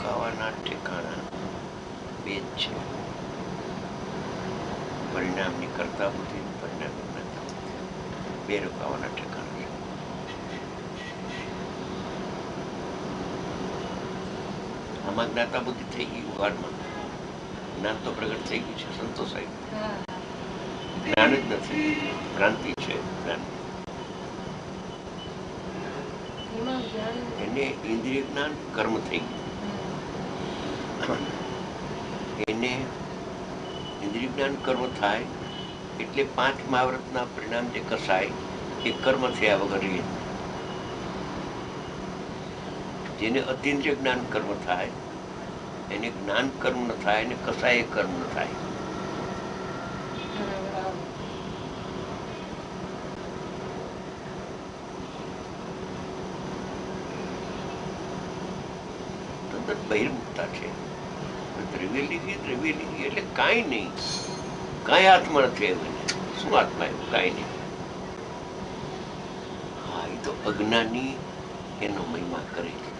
રોકાવાના ઠેકાણા બે જ છે, પરિણામની કરતા બુદ્ધિ, પરિણામની જ્ઞાતા બુદ્ધિ. બે રોકાવાના ઠેકાણા છે. આમાં જ્ઞાતા બુદ્ધિ થઈ ગઈ ઉઘાડમાં, જ્ઞાન તો પ્રગટ થઈ ગયું છે, સંતોષ આવી ગયો. જ્ઞાન જ નથી, ભ્રાંતિ છે. જ્ઞાન એને ઇન્દ્રિય જ્ઞાન કર્મ થઈ ગયું. એને ઇન્દ્રિય જ્ઞાન કર્મ થાય એટલે પાંચ મહાવ્રતના પરિણામ જે કસાય એ કર્મ થયા વગર રહે. જેને અતિન્દ્રિય જ્ઞાન કર્મ થાય એને જ્ઞાન કર્મ ન થાય, એને કસાય કર્મ ન થાય. બહિર્મુખતા છે. દ્રવ્યલિંગી એટલે કાંઈ નહીં, કાંઈ આત્મા નથી આવ્યું. શું આત્મા આવ્યું? કાંઈ નહીં. હા, એ તો અજ્ઞાની એનો મહિમા કરે છે.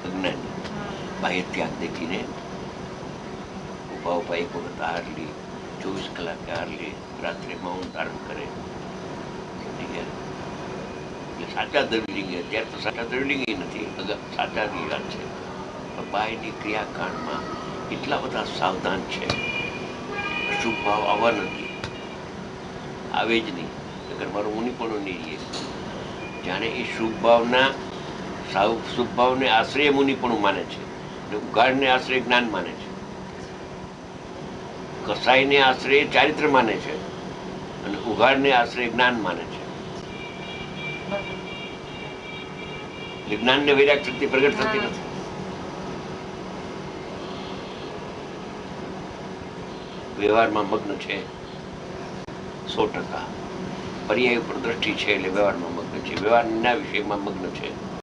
અજ્ઞાની બાહ્ય ત્યાગ દેખીને ઉભા ઉભા એક વખત આહાર લે, 24 કલાકે આહાર લે, રાત્રે મૌન ધારણ કરે. સાચા દ્રવ્યલિંગી, અત્યારે તો સાચા દ્રવ્યલિંગી નથી, સાચાની વાત છે. બાયની ક્રિયાકાંડમાં એટલા બધા સાવધાન છે. શુભ ભાવ આવવા નથી, આવે જ નહીં, અગર મારું મુનિ પણ નહીં રહીએ. જાણે એ શુભ ભાવને આશ્રય મુનિ પણ માને છે, ઉઘાડને આશ્રય જ્ઞાન માને છે, કસાઈને આશ્રય ચારિત્ર માને છે, અને ઉઘાડને આશ્રય જ્ઞાન માને છે. જ્ઞાનને વૈરાગ શક્તિ પ્રગટ થતી નથી. વ્યવહારમાં મગ્ન છે 100%. પર્યાય ઉપર દ્રષ્ટિ છે એટલે વ્યવહારમાં મગ્ન છે, વ્યવહારના વિષયમાં મગ્ન છે.